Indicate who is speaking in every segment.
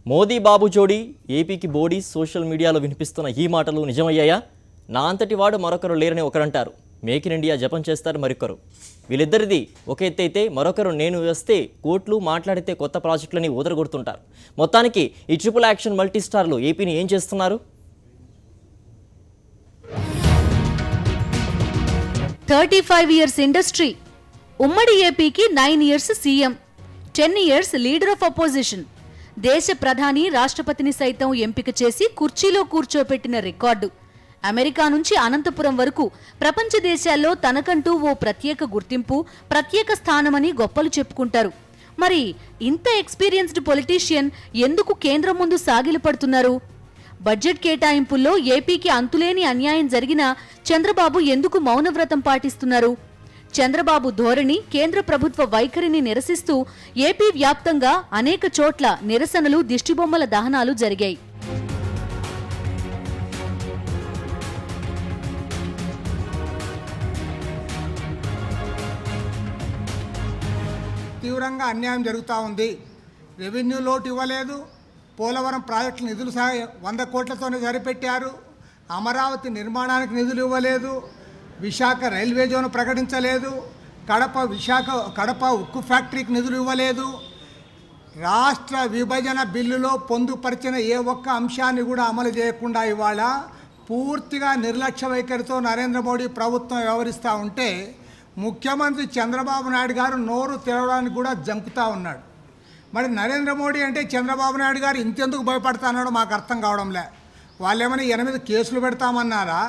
Speaker 1: మోదీ బాబు జోడీ ఏపీకి body social మీడియాలో వినిపిస్తున్న ఈ మాటలు నిజమయ్యాయా? నా అంతటి వాడు మరొకరు లేరని ఒకరంటారు. మేక్ ఇన్ ఇండియా జపం చేస్తారు మరొకరు. వీళ్ళిద్దరిది ఒక ఎత్తు అయితే మరొకరు నేను వస్తే కోట్లు మాట్లాడితే కొత్త ప్రాజెక్టులని ఊదరగొడుతుంటారు. మొత్తానికి ఈ ట్రిపుల్ యాక్షన్ మల్టీ స్టార్లు ఏపీని ఏం చేస్తున్నారు?
Speaker 2: 35 years ఇండస్ట్రీ, ఉమ్మడి ఏపీకి 9 years CM, 10 years leader of opposition, దేశ ప్రధాని రాష్ట్రపతిని సైతం ఎంపిక చేసి కుర్చీలో కూర్చోపెట్టిన రికార్డు. అమెరికా నుంచి అనంతపురం వరకు ప్రపంచ దేశాల్లో తనకంటూ ఓ ప్రత్యేక గుర్తింపు, ప్రత్యేక స్థానమని గొప్పలు చెప్పుకుంటారు. మరి ఇంత ఎక్స్పీరియన్స్డ్ పొలిటీషియన్ ఎందుకు కేంద్రం ముందు సాగిలపడుతున్నారు? బడ్జెట్ కేటాయింపుల్లో ఏపీకి అంతులేని అన్యాయం జరిగినా చంద్రబాబు ఎందుకు మౌనవ్రతం పాటిస్తున్నారు? చంద్రబాబు ధోరణి, కేంద్ర ప్రభుత్వ వైఖరిని నిరసిస్తూ ఏపీ వ్యాప్తంగా అనేక చోట్ల నిరసనలు, దిష్టిబొమ్మల దహనాలు జరిగాయి.
Speaker 3: తీవ్రంగా అన్యాయం జరుగుతూ ఉంది. రెవెన్యూ లోటు ఇవ్వలేదు, పోలవరం ప్రాజెక్టుల నిధులు 100 కోట్లతోనే సరిపెట్టారు, అమరావతి నిర్మాణానికి నిధులు ఇవ్వలేదు, విశాఖ రైల్వే జోన్ ప్రకటించలేదు, కడప ఉక్కు ఫ్యాక్టరీకి నిధులు ఇవ్వలేదు. రాష్ట్ర విభజన బిల్లులో పొందుపరిచిన ఏ ఒక్క అంశాన్ని కూడా అమలు చేయకుండా ఇవాళ పూర్తిగా నిర్లక్ష్య వైఖరితో నరేంద్ర మోడీ ప్రభుత్వం వ్యవహరిస్తూ ఉంటే ముఖ్యమంత్రి చంద్రబాబు నాయుడు గారు నోరు తెరవడానికి కూడా జంకుతూ ఉన్నాడు. మరి నరేంద్ర మోడీ అంటే చంద్రబాబు నాయుడు గారు ఇంతెందుకు భయపడుతున్నాడో మాకు అర్థం కావడంలే. వాళ్ళు ఏమైనా 8 కేసులు పెడతామన్నారా,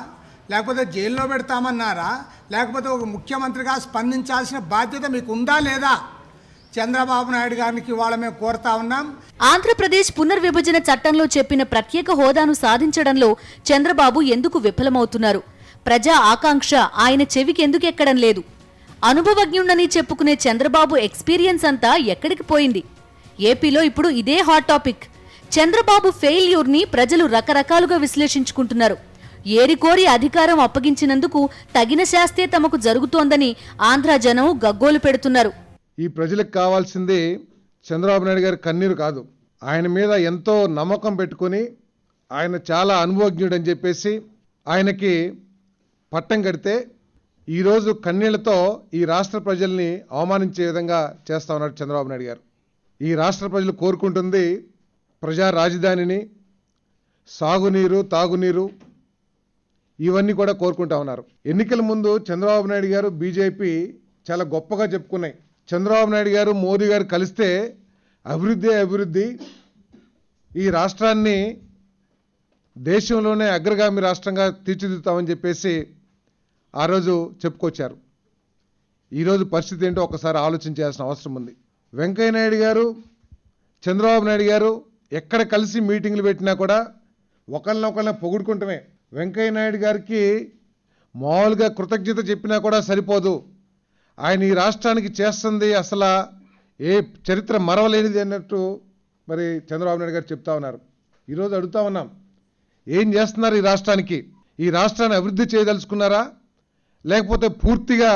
Speaker 3: లేకపోతే జైల్లో పెడతామన్నారా, లేకపోతే ఒక ముఖ్యమంత్రిగా స్పందించాల్సిన బాధ్యత మీకు ఉందా లేదా? చంద్రబాబు నాయుడు గారికి ఇవాళ మేము కోరుతా ఉన్నాం.
Speaker 2: ఆంధ్రప్రదేశ్ పునర్విభజన చట్టంలో చెప్పిన ప్రత్యేక హోదాను సాధించడంలో చంద్రబాబు ఎందుకు విఫలమవుతున్నారు? ప్రజా ఆకాంక్ష ఆయన చెవికి ఎందుకు ఎక్కడం లేదు? అనుభవజ్ఞుణ్ణని చెప్పుకునే చంద్రబాబు ఎక్స్పీరియన్స్ అంతా ఎక్కడికి పోయింది? ఏపీలో ఇప్పుడు ఇదే హాట్ టాపిక్. చంద్రబాబు ఫెయిల్యూర్ని ప్రజలు రకరకాలుగా విశ్లేషించుకుంటున్నారు. ఏరికోరి అధికారం అప్పగించినందుకు తగిన శాస్తే తమకు జరుగుతోందని ఆంధ్ర జనం గగ్గోలు పెడుతున్నారు.
Speaker 4: ఈ ప్రజలకు కావాల్సింది చంద్రబాబు నాయుడు గారి కన్నీరు కాదు. ఆయన మీద ఎంతో నమ్మకం పెట్టుకొని ఆయన చాలా అనుభవజ్ఞుడని చెప్పేసి ఆయనకి పట్టం కడితే ఈరోజు కన్నీళ్లతో ఈ రాష్ట్ర ప్రజల్ని అవమానించే విధంగా చేస్తా ఉన్నాడు చంద్రబాబు నాయుడు గారు. ఈ రాష్ట్ర ప్రజలు కోరుకుంటుంది ప్రజా రాజధానిని, సాగునీరు, తాగునీరు, ఇవన్నీ కూడా కోరుకుంటా ఉన్నారు. ఎన్నికల ముందు చంద్రబాబు నాయుడు గారు, బీజేపీ చాలా గొప్పగా చెప్పుకున్నాయి. చంద్రబాబు నాయుడు గారు, మోదీ గారు కలిస్తే అభివృద్ధి, ఈ రాష్ట్రాన్ని దేశంలోనే అగ్రగామి రాష్ట్రంగా తీర్చిదిద్దుతామని చెప్పేసి ఆ రోజు చెప్పుకొచ్చారు. ఈరోజు పరిస్థితి ఏంటో ఒకసారి ఆలోచించాల్సిన అవసరం ఉంది. వెంకయ్య నాయుడు గారు, చంద్రబాబు నాయుడు గారు ఎక్కడ కలిసి మీటింగ్లు పెట్టినా కూడా ఒకరినొకరిని పొగుడుకుంటమే. వెంకయ్య నాయుడు గారికి మామూలుగా కృతజ్ఞత చెప్పినా కూడా సరిపోదు. ఆయన ఈ రాష్ట్రానికి చేస్తుంది అసలు ఏ చరిత్ర మరవలేనిది అన్నట్టు మరి చంద్రబాబు నాయుడు గారు చెప్తా ఉన్నారు. ఈరోజు అడుగుతా ఉన్నాం, ఏం చేస్తున్నారు ఈ రాష్ట్రానికి? ఈ రాష్ట్రాన్ని అభివృద్ధి చేయదలుచుకున్నారా, లేకపోతే పూర్తిగా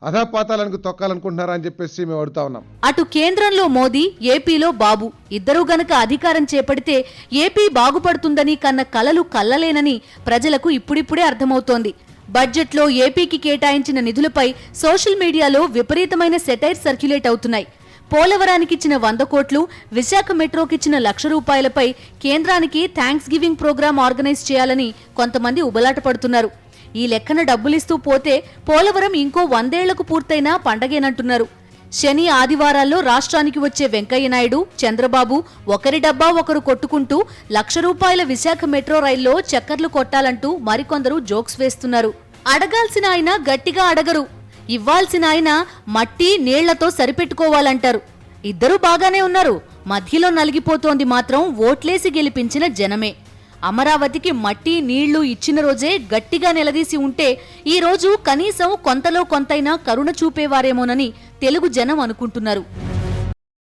Speaker 4: అధాపాతాలకు తొక్కాలనుకుంటున్నారా అని చెప్పేసి మేము అడుగుతా ఉన్నాం.
Speaker 2: అటు కేంద్రంలో మోదీ, ఏపీలో బాబు ఇద్దరూ గనక అధికారం చేపడితే ఏపీ బాగుపడుతుందని కన్న కలలు కల్లలేనని ప్రజలకు ఇప్పుడిప్పుడే అర్థమవుతోంది. బడ్జెట్లో ఏపీకి కేటాయించిన నిధులపై సోషల్ మీడియాలో విపరీతమైన సెటైర్ సర్క్యులేట్ అవుతున్నాయి. పోలవరానికిచ్చిన 100 కోట్లు, విశాఖ మెట్రోకిచ్చిన ₹1,00,000పై కేంద్రానికి థ్యాంక్స్ గివింగ్ ప్రోగ్రాం ఆర్గనైజ్ చేయాలని కొంతమంది ఉబలాట పడుతున్నారు. ఈ లెక్కన డబ్బులిస్తూ పోతే పోలవరం ఇంకో 100 ఏళ్లకు పూర్తయినా పండగేనంటున్నారు. శని ఆదివారాల్లో రాష్ట్రానికి వచ్చే వెంకయ్య నాయుడు, చంద్రబాబు ఒకరి డబ్బా ఒకరు కొట్టుకుంటూ ₹1,00,000 విశాఖ మెట్రో రైల్లో చక్కర్లు కొట్టాలంటూ మరికొందరు జోక్స్ వేస్తున్నారు. అడగాల్సిన ఆయన గట్టిగా అడగరు, ఇవ్వాల్సిన ఆయన మట్టి నీళ్లతో సరిపెట్టుకోవాలంటారు. ఇద్దరూ బాగానే ఉన్నారు, మధ్యలో నలిగిపోతోంది మాత్రం ఓట్లేసి గెలిపించిన జనమే. అమరావతికి మట్టి నీళ్లు ఇచ్చిన రోజే గట్టిగా నిలదీసి ఉంటే ఈ రోజు కనీసం కొంతలో కొంతైనా కరుణ చూపేవారేమోనని తెలుగు జనం అనుకుంటున్నారు.